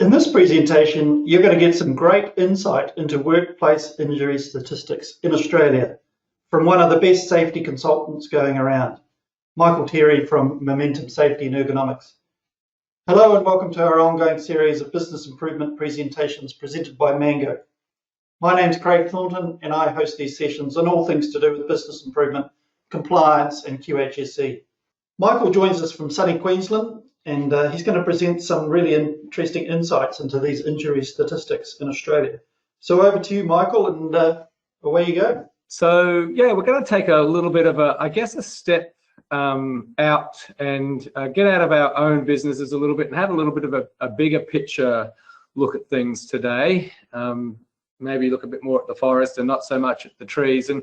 In this presentation, you're going to get some great insight into workplace injury statistics in Australia from one of the best safety consultants going around, Michael Terry from Momentum Safety and Ergonomics. Hello and welcome to our ongoing series of business improvement presentations presented by Mango. My name's Craig Thornton and I host these sessions on all things to do with business improvement, compliance and QHSE. Michael joins us from sunny Queensland and he's going to present some really interesting insights into these injury statistics in Australia. So over to you, Michael, and away you go. So yeah, we're going to take a little bit of a step out and get out of our own businesses a little bit and have a little bit of a bigger picture look at things today. Maybe look a bit more at the forest and not so much at the trees. And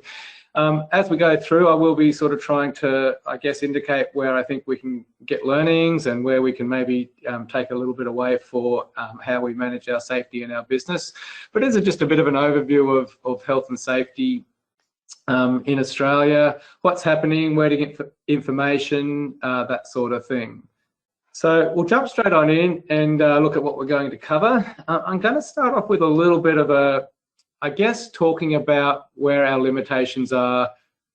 as we go through, I will be sort of trying to, indicate where I think we can get learnings and where we can maybe take a little bit away for how we manage our safety in our business. But this is just a bit of an overview of health and safety in Australia, what's happening, where to get information, that sort of thing. So we'll jump straight on in and look at what we're going to cover. I'm going to start off with a little bit of talking about where our limitations are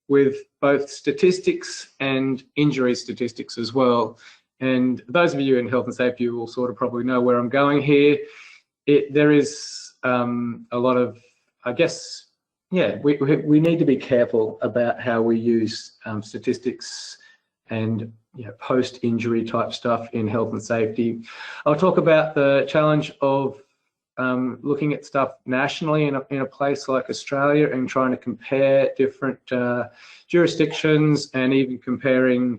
with both statistics and injury statistics as well. And those of you in health and safety will sort of probably know where I'm going here. There is a lot of, we need to be careful about how we use statistics and post-injury type stuff in health and safety. I'll talk about the challenge of looking at stuff nationally in a place like Australia and trying to compare different jurisdictions and even comparing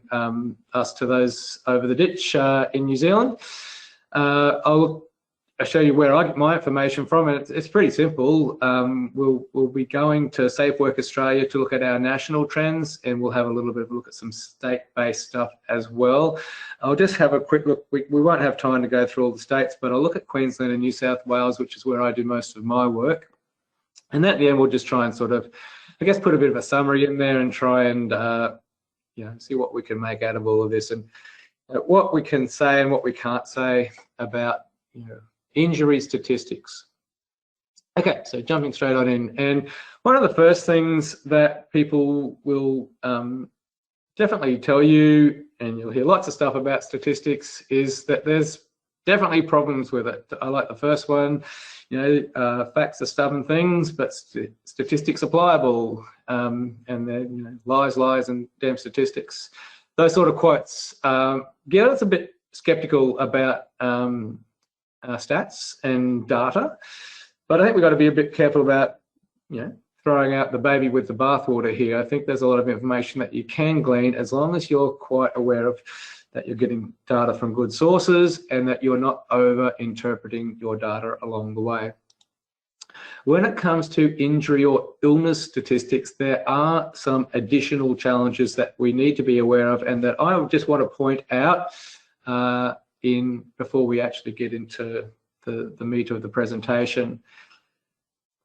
us to those over the ditch in New Zealand. I'll show you where I get my information from, and it's pretty simple. We'll be going to Safeway Australia to look at our national trends, and we'll have a little bit of a look at some state-based stuff as well. I'll just have a quick look. We won't have time to go through all the states, but I'll look at Queensland and New South Wales, which is where I do most of my work. And at the end, we'll just try and sort of, put a bit of a summary in there and try and, see what we can make out of all of this and what we can say and what we can't say about, injury statistics. Okay, so jumping straight on in, and one of the first things that people will definitely tell you, and you'll hear lots of stuff about statistics, is that there's definitely problems with it. I like the first one, facts are stubborn things, but statistics are pliable, and then lies, and damn statistics. Those sort of quotes get us a bit skeptical about stats and data, but I think we've got to be a bit careful about throwing out the baby with the bathwater here. I think there's a lot of information that you can glean as long as you're quite aware of that you're getting data from good sources and that you're not over interpreting your data along the way. When it comes to injury or illness statistics, there are some additional challenges that we need to be aware of and that I just want to point out before we actually get into the meat of the presentation.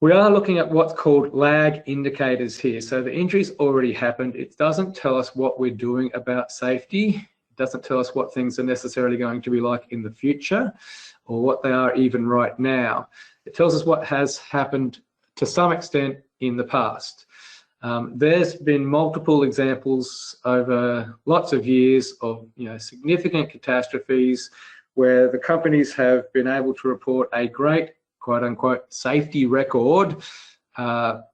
We are looking at what's called lag indicators here. So the injury's already happened. It doesn't tell us what we're doing about safety. It doesn't tell us what things are necessarily going to be like in the future or what they are even right now. It tells us what has happened to some extent in the past. There's been multiple examples over lots of years of significant catastrophes where the companies have been able to report a great quote unquote safety record prior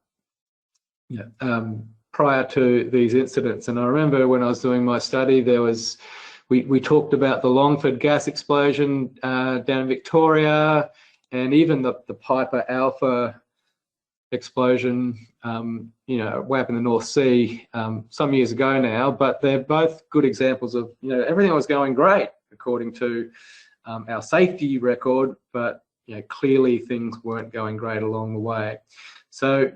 to these incidents. And I remember when I was doing my study, we talked about the Longford gas explosion down in Victoria, and even the Piper Alpha explosion, way up in the North Sea some years ago now, but they're both good examples of, everything was going great according to our safety record, but clearly things weren't going great along the way. So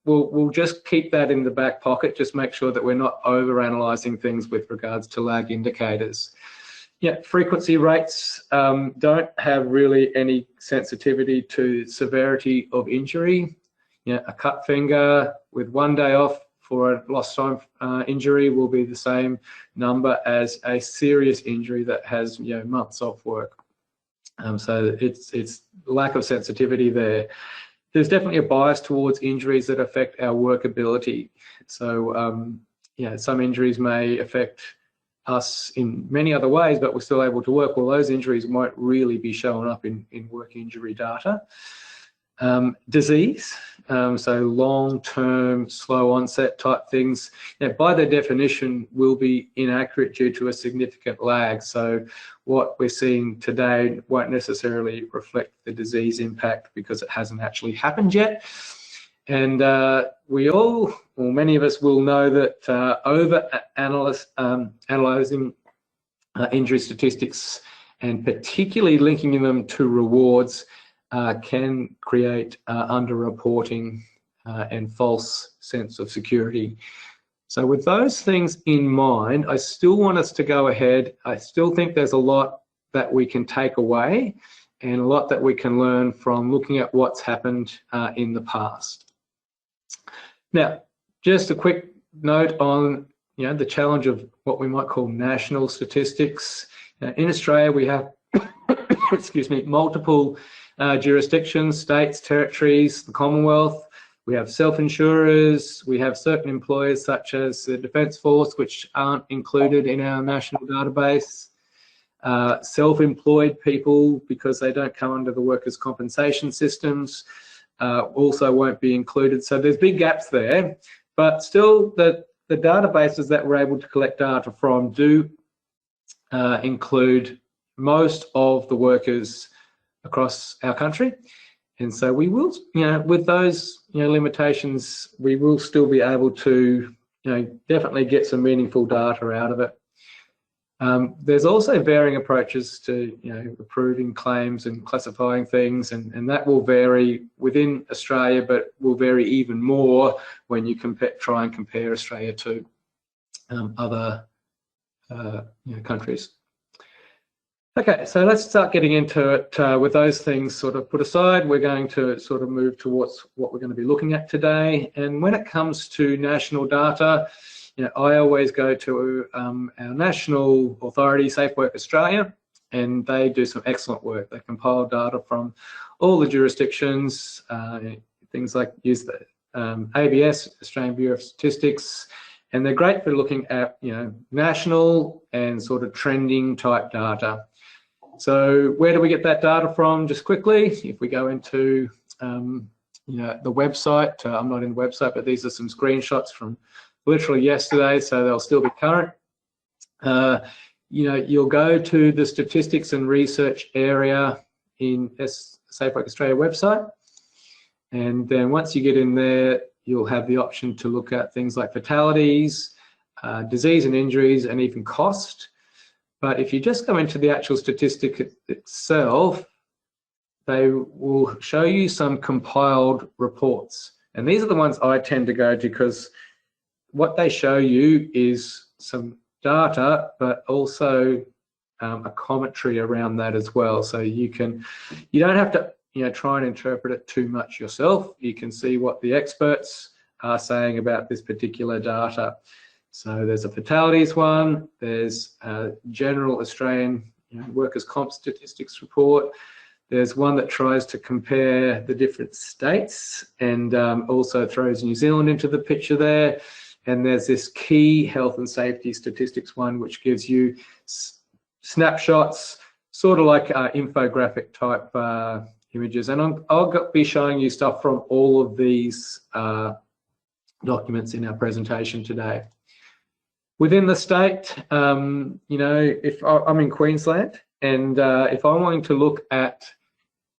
we'll just keep that in the back pocket, just make sure that we're not overanalyzing things with regards to lag indicators. Frequency rates don't have really any sensitivity to severity of injury. A cut finger with 1 day off for a lost time injury will be the same number as a serious injury that has months off work. So it's lack of sensitivity there. There's definitely a bias towards injuries that affect our workability. So yeah, some injuries may affect us in many other ways, but we're still able to work. Well, those injuries won't really be showing up in work injury data. Disease, so long-term, slow onset type things, by their definition will be inaccurate due to a significant lag. So what we're seeing today won't necessarily reflect the disease impact because it hasn't actually happened yet. And we all, or many of us will know that analysing injury statistics and particularly linking them to rewards can create underreporting and false sense of security. So with those things in mind, I still want us to go ahead. I still think there's a lot that we can take away and a lot that we can learn from looking at what's happened in the past. Now, just a quick note on the challenge of what we might call national statistics. In Australia, we have excuse me, multiple jurisdictions, states, territories, the Commonwealth. We have self-insurers, we have certain employers such as the Defence Force, which aren't included in our national database. Self-employed people, because they don't come under the workers' compensation systems, also won't be included. So there's big gaps there, but still the databases that we're able to collect data from do include most of the workers across our country. And so we will, with those limitations, we will still be able to definitely get some meaningful data out of it. There's also varying approaches to approving claims and classifying things, and that will vary within Australia, but will vary even more when you try and compare Australia to other countries. Okay, so let's start getting into it. With those things sort of put aside, we're going to sort of move towards what we're going to be looking at today. And when it comes to national data, I always go to our national authority, Safeway Australia, and they do some excellent work. They compile data from all the jurisdictions, things like use the ABS, Australian Bureau of Statistics, and they're great for looking at national and sort of trending type data. So where do we get that data from? Just quickly, if we go into the website, I'm not in the website, but these are some screenshots from literally yesterday, so they'll still be current. You'll go to the statistics and research area in Safeway Australia website, and then once you get in there, you'll have the option to look at things like fatalities, disease and injuries, and even cost. But if you just go into the actual statistic itself, they will show you some compiled reports. And these are the ones I tend to go to because what they show you is some data, but also a commentary around that as well. So you don't have to try and interpret it too much yourself. You can see what the experts are saying about this particular data. So there's a fatalities one, there's a general Australian workers' comp statistics report. There's one that tries to compare the different states and also throws New Zealand into the picture there. And there's this key health and safety statistics one, which gives you snapshots, sort of like infographic type images. And I'll be showing you stuff from all of these documents in our presentation today. Within the state, if I'm in Queensland, and if I'm wanting to look at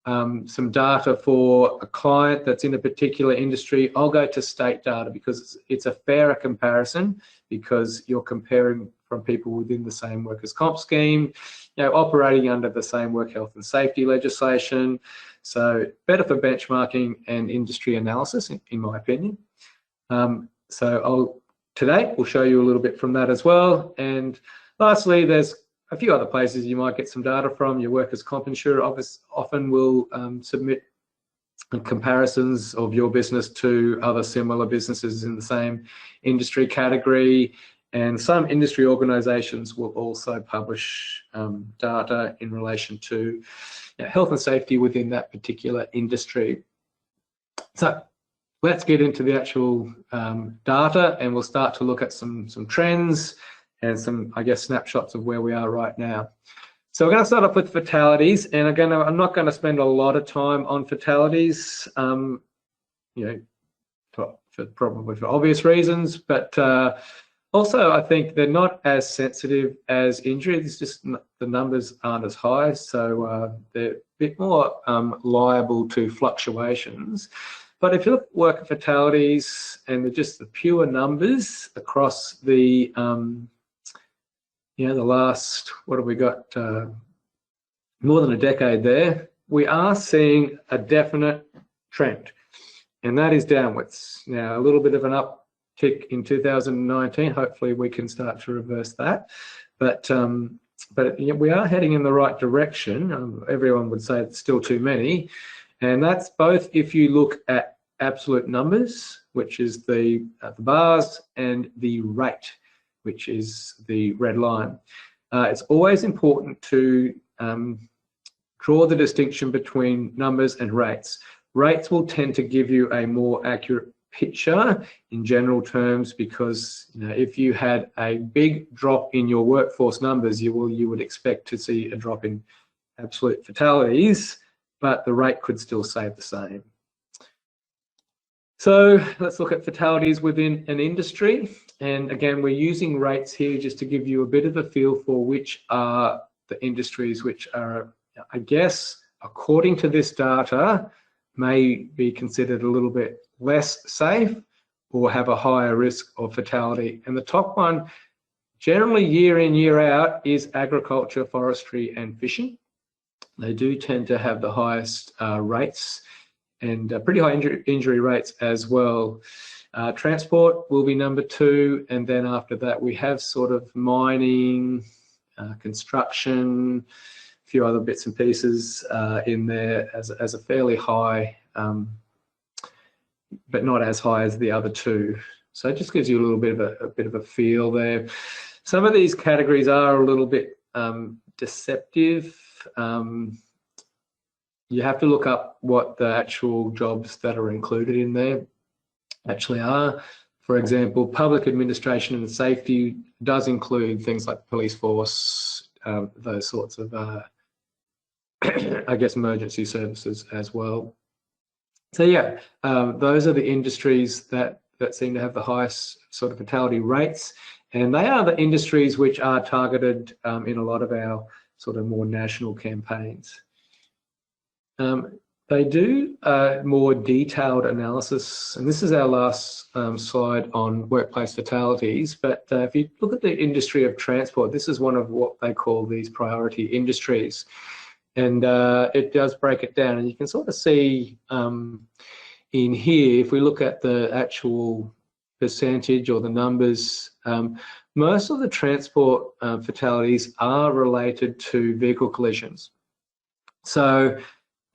some data for a client that's in a particular industry, I'll go to state data because it's a fairer comparison because you're comparing from people within the same workers' comp scheme, operating under the same work health and safety legislation. So better for benchmarking and industry analysis, in my opinion. Today we'll show you a little bit from that as well. And lastly, there's a few other places you might get some data from. Your workers' comp insurer often will submit comparisons of your business to other similar businesses in the same industry category. And some industry organisations will also publish data in relation to health and safety within that particular industry. So let's get into the actual data, and we'll start to look at some trends and some, I guess, snapshots of where we are right now. So we're going to start off with fatalities, and again, I'm not going to spend a lot of time on fatalities, probably for obvious reasons, but also I think they're not as sensitive as injury. It's just the numbers aren't as high, so they're a bit more liable to fluctuations. But if you look at worker fatalities and just the pure numbers across the the last, what have we got, more than a decade there, we are seeing a definite trend, and that is downwards. Now, a little bit of an uptick in 2019. Hopefully we can start to reverse that. But we are heading in the right direction. Everyone would say it's still too many. And that's both if you look at absolute numbers, which is the bars, and the rate, which is the red line. It's always important to draw the distinction between numbers and rates. Rates will tend to give you a more accurate picture in general terms, because if you had a big drop in your workforce numbers, you would expect to see a drop in absolute fatalities, but the rate could still stay the same. So let's look at fatalities within an industry. And again, we're using rates here just to give you a bit of a feel for which are the industries which are, I guess, according to this data, may be considered a little bit less safe or have a higher risk of fatality. And the top one, generally year in, year out, is agriculture, forestry and fishing. They do tend to have the highest rates and pretty high injury rates as well. Transport will be number 2, and then after that we have sort of mining, construction, a few other bits and pieces in there as a fairly high, but not as high as the other 2. So it just gives you a little bit of a feel there. Some of these categories are a little bit deceptive. You have to look up what the actual jobs that are included in there actually are. For example, public administration and safety does include things like police force, those sorts of, I guess, emergency services as well. So yeah, those are the industries that seem to have the highest sort of fatality rates, and they are the industries which are targeted in a lot of our sort of more national campaigns. They do more detailed analysis, and this is our last slide on workplace fatalities, but if you look at the industry of transport, this is one of what they call these priority industries, and it does break it down, and you can sort of see in here, if we look at the actual percentage or the numbers, most of the transport fatalities are related to vehicle collisions. So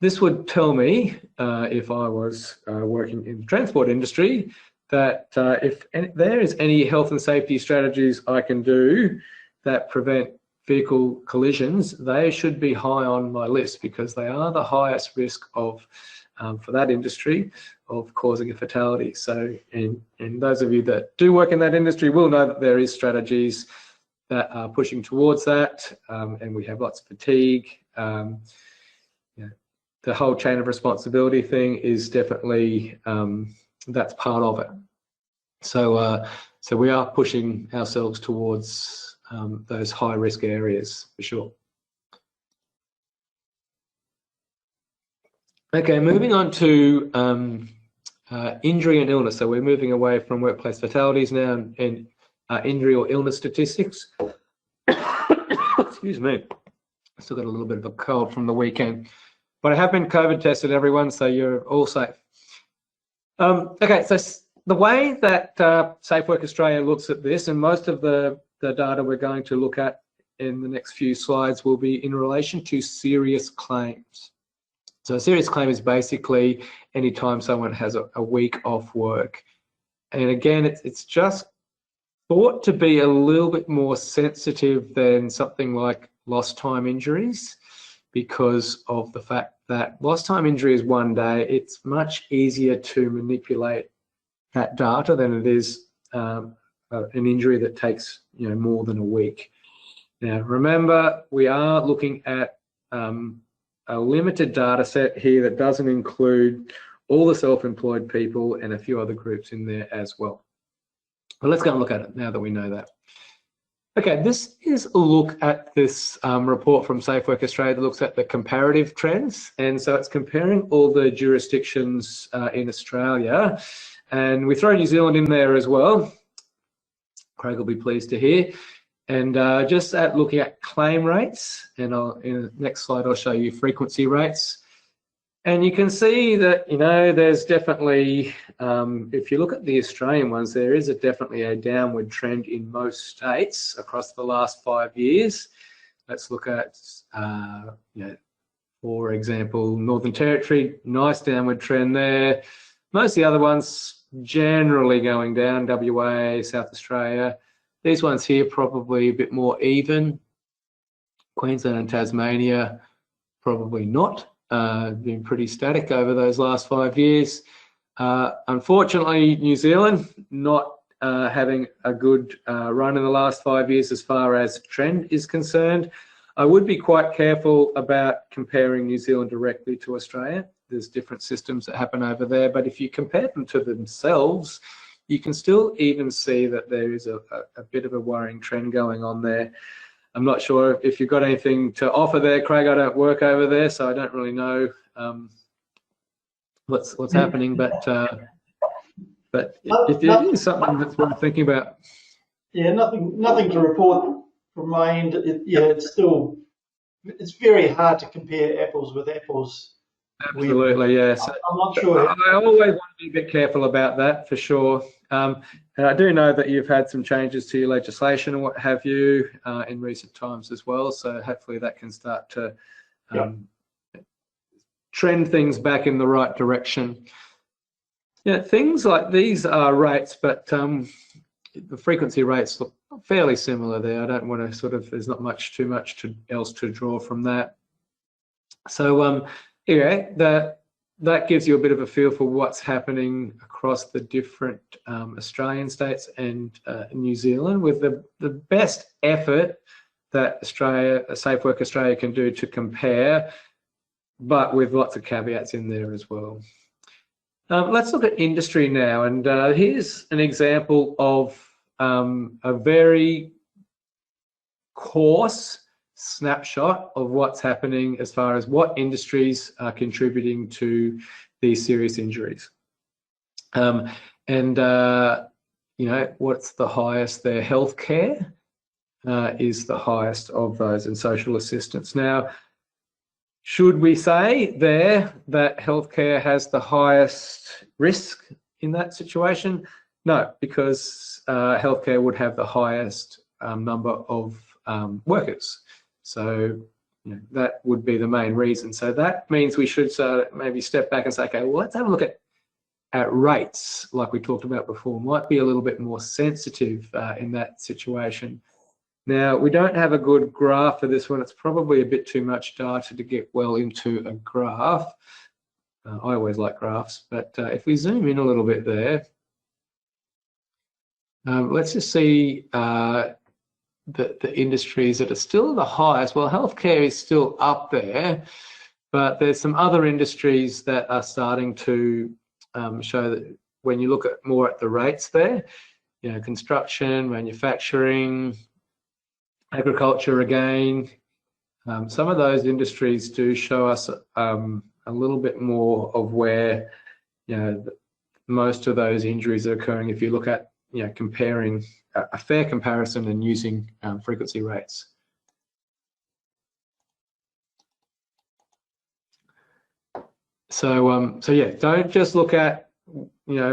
this would tell me, if I was working in the transport industry, that if there is any health and safety strategies I can do that prevent vehicle collisions, they should be high on my list, because they are the highest risk of, for that industry, of causing a fatality. So, and those of you that do work in that industry will know that there is strategies that are pushing towards that, and we have lots of fatigue. The whole chain of responsibility thing is definitely, that's part of it. So, so we are pushing ourselves towards those high risk areas for sure. Okay, moving on to injury and illness. So we're moving away from workplace fatalities now and injury or illness statistics. Excuse me, I still got a little bit of a cold from the weekend. But I have been COVID tested, everyone, so you're all safe. Okay, so the way that Safeway Australia looks at this, and most of the data we're going to look at in the next few slides will be in relation to serious claims. So a serious claim is basically any time someone has a week off work. And again, it's just thought to be a little bit more sensitive than something like lost time injuries, because of the fact that lost time injury is 1 day. It's much easier to manipulate that data than it is an injury that takes more than a week. Now remember, we are looking at a limited data set here that doesn't include all the self-employed people and a few other groups in there as well. But let's go and look at it now that we know that. Okay, this is a look at this report from Safeway Australia that looks at the comparative trends. And so it's comparing all the jurisdictions in Australia. And we throw New Zealand in there as well. Craig will be pleased to hear. And just at looking at claim rates, and in the next slide I'll show you frequency rates. And you can see that, there's definitely, if you look at the Australian ones, there is definitely a downward trend in most states across the last 5 years. Let's look at, for example, Northern Territory, nice downward trend there. Most of the other ones generally going down, WA, South Australia. These ones here probably a bit more even. Queensland and Tasmania, probably not. Been pretty static over those last 5 years. Unfortunately, New Zealand not having a good run in the last 5 years as far as trend is concerned. I would be quite careful about comparing New Zealand directly to Australia. There's different systems that happen over there, but if you compare them to themselves, you can still even see that there is a bit of a worrying trend going on there. I'm not sure if you've got anything to offer there, Craig. I don't work over there, so I don't really know what's happening. But if there is something that's worth thinking about. Yeah, nothing to report from my end. It's very hard to compare apples with apples. Absolutely, yes. I'm not sure. I always want to be a bit careful about that, for sure. And I do know that you've had some changes to your legislation and what have you in recent times as well. So hopefully that can start to trend things back in the right direction. Yeah, things like these are rates, but the frequency rates look fairly similar there. I don't want to there's not too much else to draw from that. So that gives you a bit of a feel for what's happening across the different Australian states and New Zealand, with the best effort that Safeway Australia can do to compare, but with lots of caveats in there as well. Let's look at industry now, and here's an example of a very coarse snapshot of what's happening as far as what industries are contributing to these serious injuries. What's the highest there? Healthcare is the highest of those, and social assistance. Now, should we say there that healthcare has the highest risk in that situation? No, because healthcare would have the highest number of workers. So that would be the main reason. So that means we should maybe step back and say, okay, well, let's have a look at rates, like we talked about before. Might be a little bit more sensitive in that situation. Now, we don't have a good graph for this one. It's probably a bit too much data to get well into a graph. I always like graphs, but if we zoom in a little bit there, let's just see the industries that are still the highest. Well, healthcare is still up there, but there's some other industries that are starting to show that when you look at more at the rates there, construction, manufacturing, agriculture again, some of those industries do show us a little bit more of where most of those injuries are occurring if you look at comparing a fair comparison and using frequency rates. So yeah, don't just look at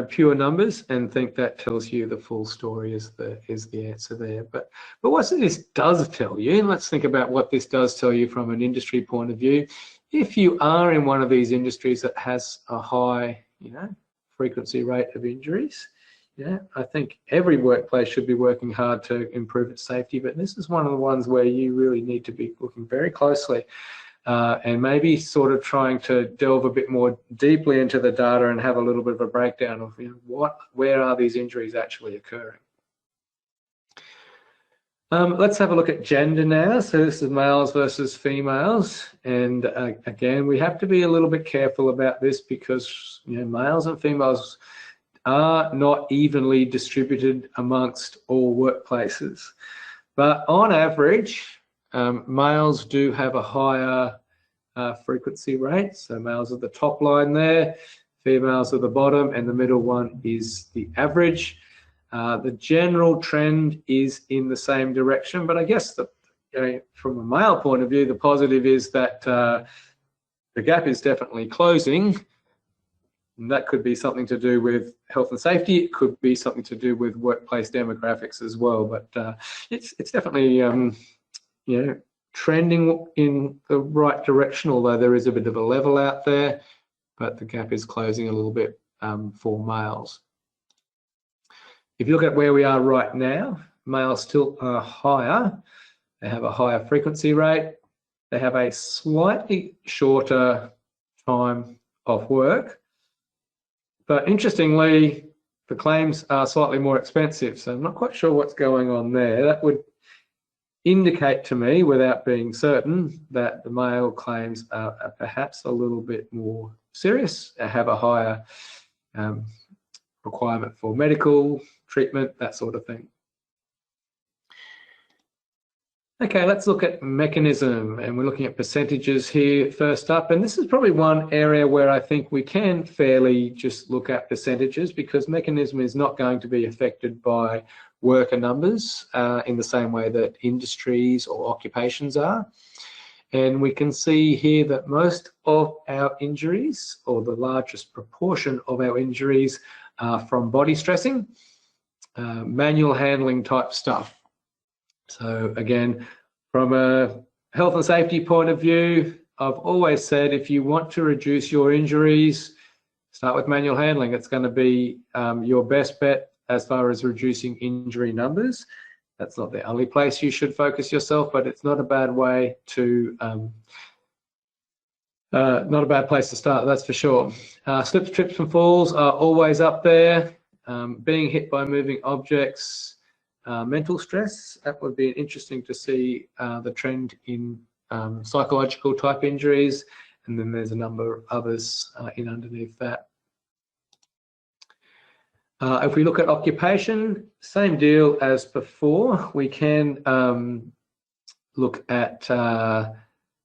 pure numbers and think that tells you the full story is the answer there. But what this does tell you, and let's think about what this does tell you from an industry point of view. If you are in one of these industries that has a high frequency rate of injuries, yeah, I think every workplace should be working hard to improve its safety, but this is one of the ones where you really need to be looking very closely and maybe sort of trying to delve a bit more deeply into the data and have a little bit of a breakdown of, you know, where are these injuries actually occurring. Let's have a look at gender now. So this is males versus females, and again, we have to be a little bit careful about this because, you know, males and females are not evenly distributed amongst all workplaces. But on average, males do have a higher frequency rate. So males are the top line there, females are the bottom, and the middle one is the average. The general trend is in the same direction, but I guess from a male point of view, the positive is that the gap is definitely closing. And that could be something to do with health and safety. It could be something to do with workplace demographics as well. But it's definitely you know, trending in the right direction, although there is a bit of a level out there, but the gap is closing a little bit for males. If you look at where we are right now, males still are higher. They have a higher frequency rate. They have a slightly shorter time of work. But interestingly, the claims are slightly more expensive. So I'm not quite sure what's going on there. That would indicate to me, without being certain, that the male claims are perhaps a little bit more serious, have a higher requirement for medical treatment, that sort of thing. Okay, let's look at mechanism, and we're looking at percentages here first up, and this is probably one area where I think we can fairly just look at percentages because mechanism is not going to be affected by worker numbers in the same way that industries or occupations are. And we can see here that most of our injuries, or the largest proportion of our injuries, are from body stressing, manual handling type stuff. So again, from a health and safety point of view, I've always said if you want to reduce your injuries, start with manual handling. It's going to be your best bet as far as reducing injury numbers. That's not the only place you should focus yourself, but it's not a bad way to, not a bad place to start, that's for sure. Slips, trips and falls are always up there. Being hit by moving objects, mental stress, that would be interesting to see the trend in psychological type injuries, and then there's a number of others in underneath that. If we look at occupation, same deal as before. We can look at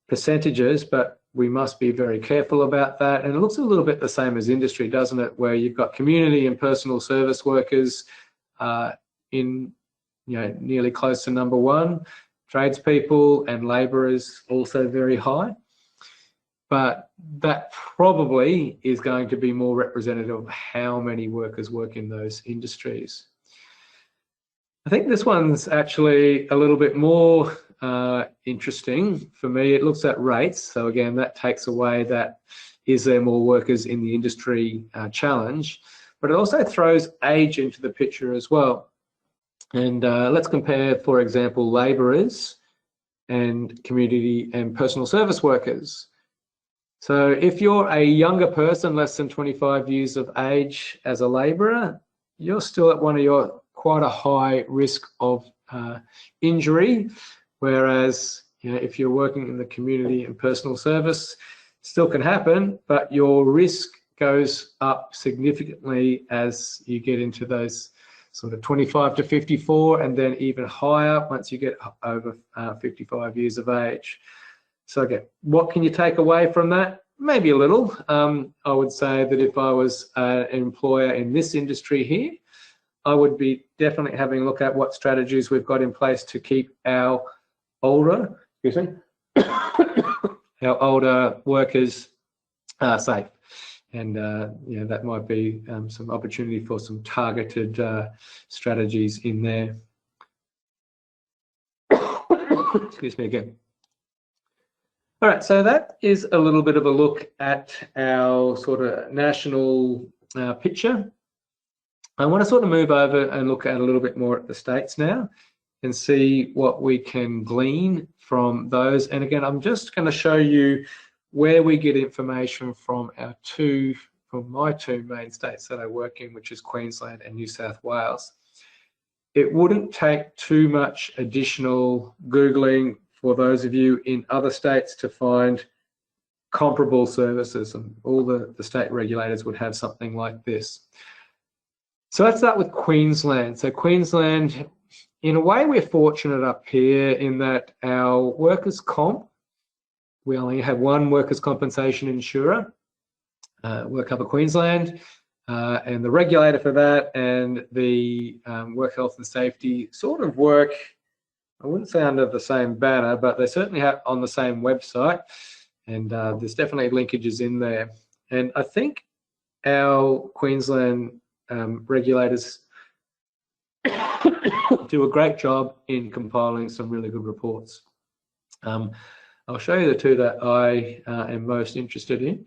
percentages, but we must be very careful about that. And it looks a little bit the same as industry, doesn't it? Where you've got community and personal service workers in, you know, nearly close to number one. Tradespeople and labourers also very high. But that probably is going to be more representative of how many workers work in those industries. I think this one's actually a little bit more interesting for me. It looks at rates. So again, that takes away that is there more workers in the industry challenge, but it also throws age into the picture as well. And let's compare, for example, labourers and community and personal service workers. So if you're a younger person, less than 25 years of age as a labourer, you're still at quite a high risk of injury. Whereas, you know, if you're working in the community and personal service, still can happen, but your risk goes up significantly as you get into those sort of 25 to 54, and then even higher once you get over 55 years of age. So again, what can you take away from that? Maybe a little. I would say that if I was an employer in this industry here, I would be definitely having a look at what strategies we've got in place to keep our older, our older workers safe. And you know, that might be some opportunity for some targeted strategies in there. Excuse me again. All right, so that is a little bit of a look at our sort of national picture. I want to sort of move over and look at a little bit more at the states now and see what we can glean from those. And again, I'm just going to show you where we get information from my two main states that I work in, which is Queensland and New South Wales. It wouldn't take too much additional Googling for those of you in other states to find comparable services, and all the state regulators would have something like this. So let's start with Queensland. So Queensland, in a way, we're fortunate up here in that our workers' comp, we only have one workers' compensation insurer, WorkCover Queensland, and the regulator for that and the work health and safety sort of work, I wouldn't say under the same banner, but they certainly have on the same website, and there's definitely linkages in there. And I think our Queensland regulators do a great job in compiling some really good reports. I'll show you the two that I am most interested in.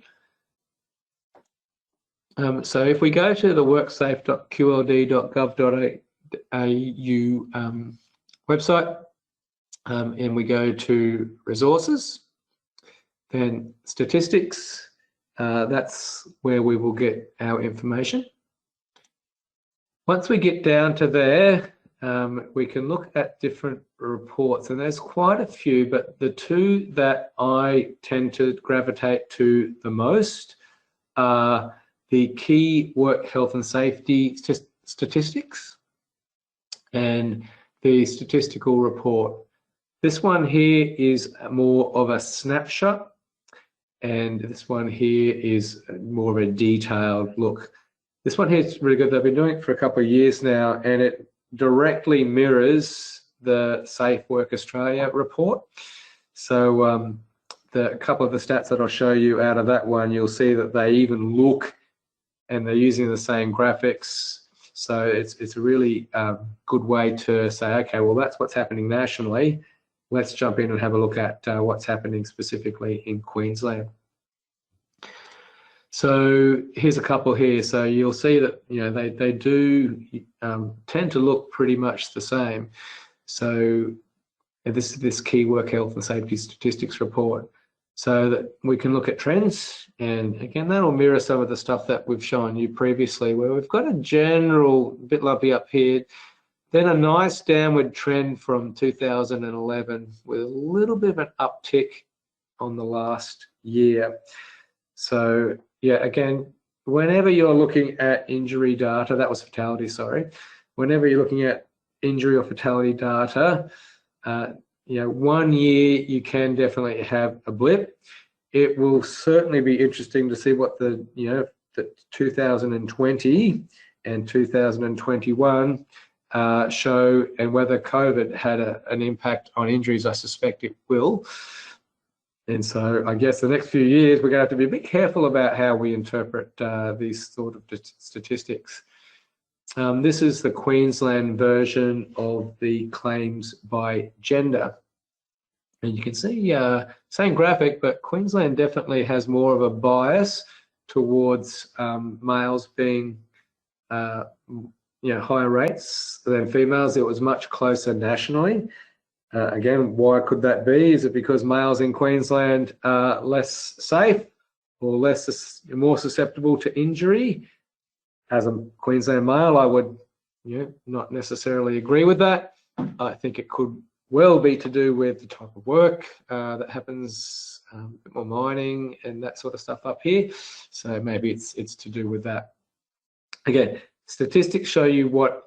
So if we go to the worksafe.qld.gov.au website and we go to resources, then statistics, that's where we will get our information. Once we get down to there, we can look at different reports, and there's quite a few, but the two that I tend to gravitate to the most are the key work health and safety statistics and the statistical report. This one here is more of a snapshot, and this one here is more of a detailed look. This one here is really good. They've been doing it for a couple of years now, and it directly mirrors the Safe Work Australia report. So a couple of the stats that I'll show you out of that one, you'll see that they even look, and they're using the same graphics. So it's a really good way to say, okay, well, that's what's happening nationally. Let's jump in and have a look at what's happening specifically in Queensland. So here's a couple here. So you'll see that they do tend to look pretty much the same. So this is this key work health and safety statistics report. So that we can look at trends, and again, that'll mirror some of the stuff that we've shown you previously, where we've got a general bit lumpy up here, then a nice downward trend from 2011 with a little bit of an uptick on the last year. So yeah, again, whenever you're looking at injury data, that was fatality, sorry. Whenever you're looking at injury or fatality data, 1 year you can definitely have a blip. It will certainly be interesting to see what the 2020 and 2021 show, and whether COVID had an impact on injuries. I suspect it will. And so I guess the next few years we're going to have to be a bit careful about how we interpret these sort of statistics. This is the Queensland version of the claims by gender. And you can see, same graphic, but Queensland definitely has more of a bias towards males being higher rates than females. It was much closer nationally. Again, why could that be? Is it because males in Queensland are less safe or more susceptible to injury? As a Queensland male, I would not necessarily agree with that. I think it could well be to do with the type of work that happens, a bit more mining and that sort of stuff up here. So maybe it's to do with that. Again, statistics show you what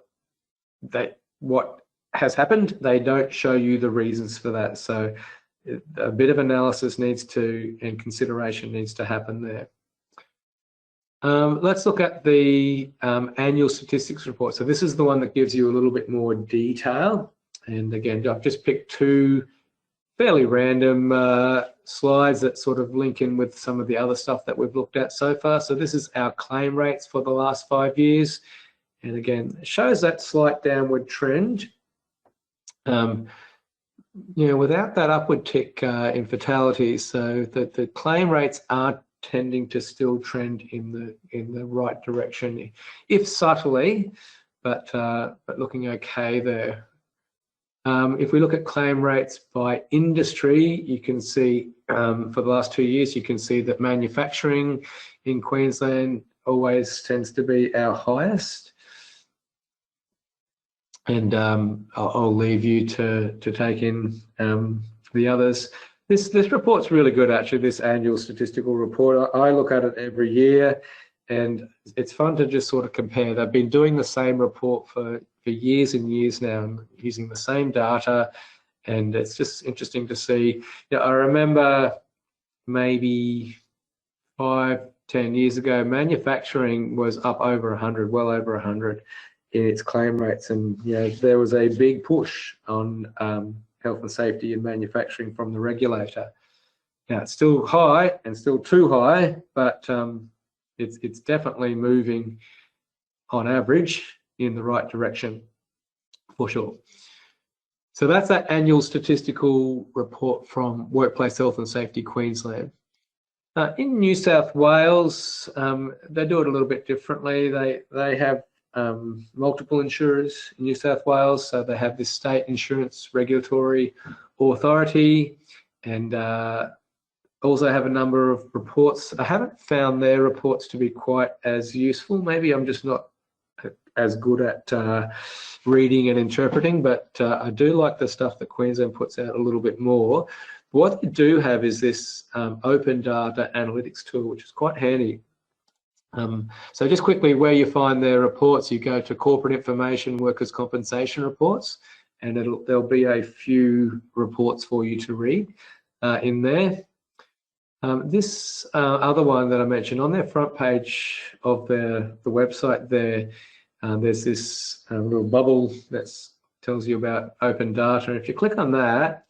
has happened. They don't show you the reasons for that. So a bit of analysis and consideration needs to happen there. Let's look at the annual statistics report. So this is the one that gives you a little bit more detail. And again, I've just picked two fairly random slides that sort of link in with some of the other stuff that we've looked at so far. So this is our claim rates for the last 5 years. And again, it shows that slight downward trend. Without that upward tick in fatalities, so the claim rates are tending to still trend in the right direction, if subtly, but looking okay there. If we look at claim rates by industry, you can see for the last 2 years, you can see that manufacturing in Queensland always tends to be our highest. And I'll leave you to take in the others. This report's really good, actually, this annual statistical report. I look at it every year, and it's fun to just sort of compare. They've been doing the same report for years and years now, using the same data, and it's just interesting to see. You know, I remember maybe 5-10 years ago, manufacturing was up over 100, well over 100 in its claim rates, and you know, there was a big push on health and safety in manufacturing from the regulator. Now it's still high and still too high, but it's definitely moving on average in the right direction for sure. So that's that annual statistical report from Workplace Health and Safety Queensland. In New South Wales, they do it a little bit differently. They have multiple insurers in New South Wales, so they have this state insurance regulatory authority, and also have a number of reports. I haven't found their reports to be quite as useful. Maybe I'm just not as good at reading and interpreting, but I do like the stuff that Queensland puts out a little bit more. What they do have is this open data analytics tool, which is quite handy. So just quickly, where you find their reports, you go to corporate information, workers' compensation reports, and there'll be a few reports for you to read in there. This other one that I mentioned, on their front page of the website there, there's this little bubble that tells you about open data. And if you click on that,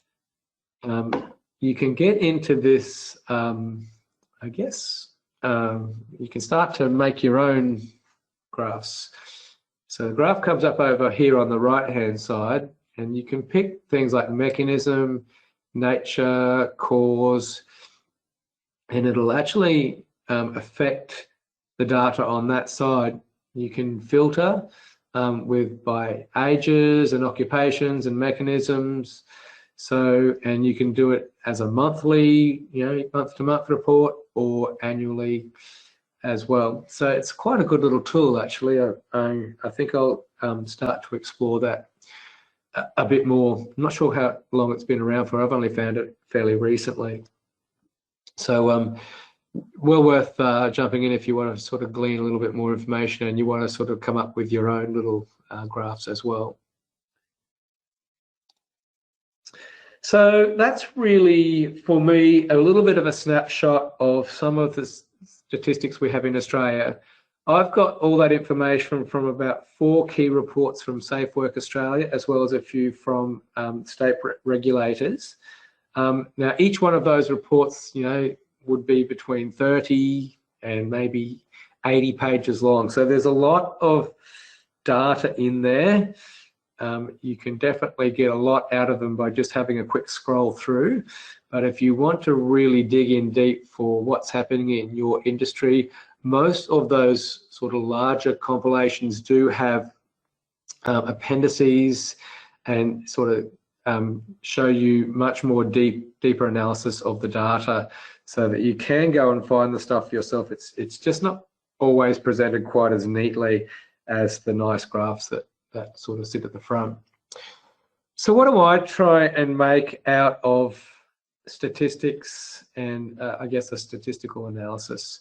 you can get into this, I guess, you can start to make your own graphs. So the graph comes up over here on the right-hand side, and you can pick things like mechanism, nature, cause, and it'll actually affect the data on that side. You can filter by ages and occupations and mechanisms. So, and you can do it as a monthly, month-to-month report, or annually as well. So it's quite a good little tool, actually. I think I'll start to explore that a bit more. I'm not sure how long it's been around for. I've only found it fairly recently. So well worth jumping in if you want to sort of glean a little bit more information and you want to sort of come up with your own little graphs as well. So that's really, for me, a little bit of a snapshot of some of the statistics we have in Australia. I've got all that information from about 4 key reports from Safeway Australia, as well as a few from state regulators. Now, each one of those reports, would be between 30 and maybe 80 pages long. So there's a lot of data in there. You can definitely get a lot out of them by just having a quick scroll through. But if you want to really dig in deep for what's happening in your industry, most of those sort of larger compilations do have appendices and sort of show you much more deeper analysis of the data, so that you can go and find the stuff yourself. It's just not always presented quite as neatly as the nice graphs that sort of sit at the front. So what do I try and make out of statistics and I guess a statistical analysis?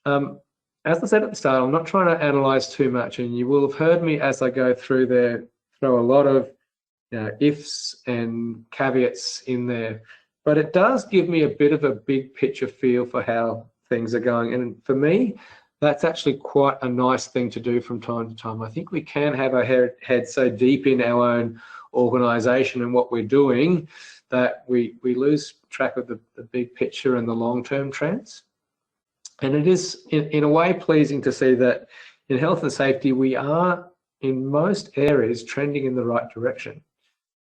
As I said at the start, I'm not trying to analyze too much, and you will have heard me as I go through there throw a lot of ifs and caveats in there. But it does give me a bit of a big picture feel for how things are going. And for me, that's actually quite a nice thing to do from time to time. I think we can have our head so deep in our own organisation and what we're doing that we lose track of the big picture and the long-term trends. And it is, in a way, pleasing to see that in health and safety, we are, in most areas, trending in the right direction.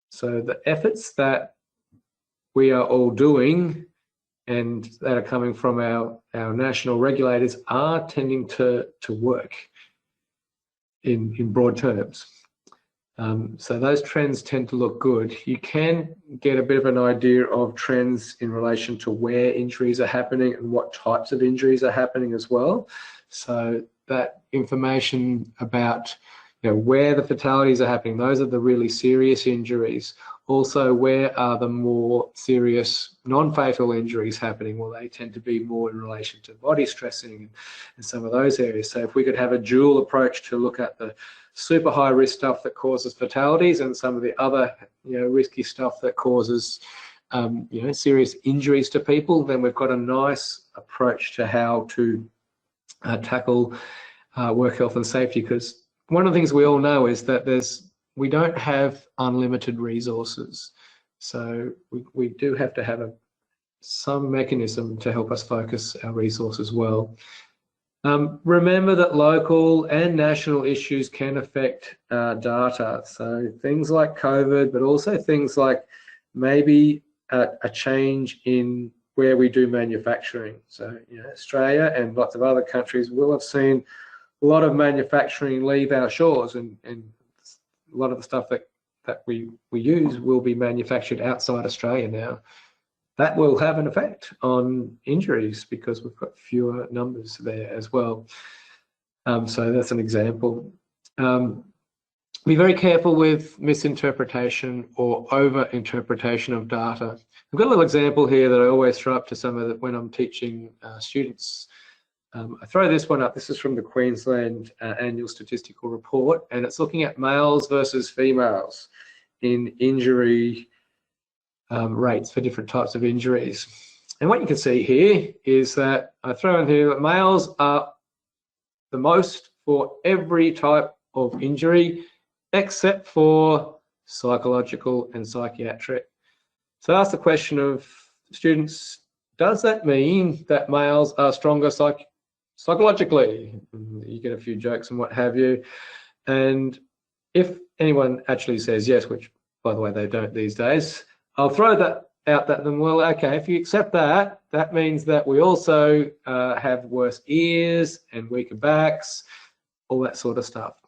So the efforts that we are all doing and that are coming from our national regulators are tending to work in broad terms. So those trends tend to look good. You can get a bit of an idea of trends in relation to where injuries are happening and what types of injuries are happening as well. So that information about where the fatalities are happening, those are the really serious injuries. Also, where are the more serious non-fatal injuries happening? Well, they tend to be more in relation to body stressing and some of those areas. So if we could have a dual approach to look at the super high risk stuff that causes fatalities and some of the other risky stuff that causes serious injuries to people, then we've got a nice approach to how to tackle work health and safety. Because one of the things we all know is that we don't have unlimited resources, so we do have to have some mechanism to help us focus our resources well. Remember that local and national issues can affect data. So things like COVID, but also things like maybe a change in where we do manufacturing. So Australia and lots of other countries will have seen a lot of manufacturing leave our shores, and a lot of the stuff that we use will be manufactured outside Australia now. That will have an effect on injuries because we've got fewer numbers there as well. So that's an example. Be very careful with misinterpretation or over-interpretation of data. I've got a little example here that I always throw up to some of when I'm teaching students. I throw this one up. This is from the Queensland Annual Statistical Report, and it's looking at males versus females in injury rates for different types of injuries. And what you can see here is that I throw in here that males are the most for every type of injury except for psychological and psychiatric. So I ask the question of students, does that mean that males are stronger psychologically? You get a few jokes and what have you. And if anyone actually says yes, which by the way they don't these days, I'll throw that out that them, well, okay, if you accept that, that means that we also have worse ears and weaker backs, all that sort of stuff.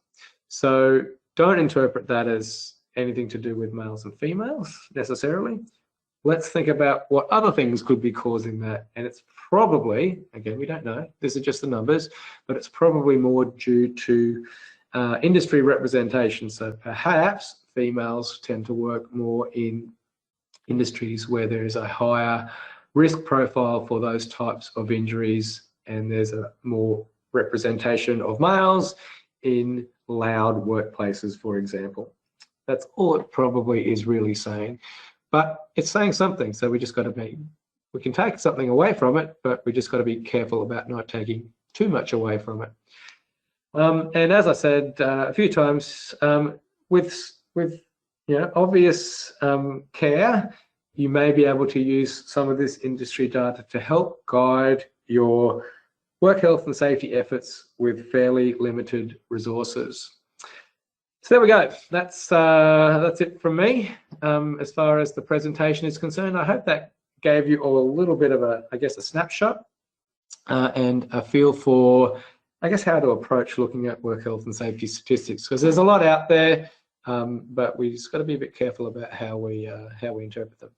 So don't interpret that as anything to do with males and females necessarily. Let's think about what other things could be causing that. And it's probably, again, we don't know, these are just the numbers, but it's probably more due to industry representation. So perhaps females tend to work more in industries where there is a higher risk profile for those types of injuries, and there's a more representation of males in loud workplaces, for example. That's all it probably is really saying, but it's saying something. So we just got to we can take something away from it, but we just got to be careful about not taking too much away from it. And as I said a few times, with obvious care, you may be able to use some of this industry data to help guide your work health and safety efforts with fairly limited resources. So there we go. That's it from me as far as the presentation is concerned. I hope that gave you all a little bit of a snapshot and a feel for, how to approach looking at work health and safety statistics, because there's a lot out there, but we just got to be a bit careful about how we interpret them.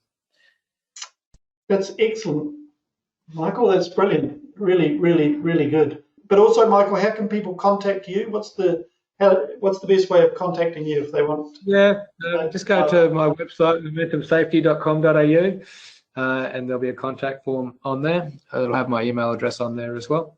That's excellent, Michael. That's brilliant. Really, really, really good. But also, Michael, how can people contact you? What's the best way of contacting you if they want? Just go to my website, momentumsafety.com.au, and there'll be a contact form on there. It'll have my email address on there as well.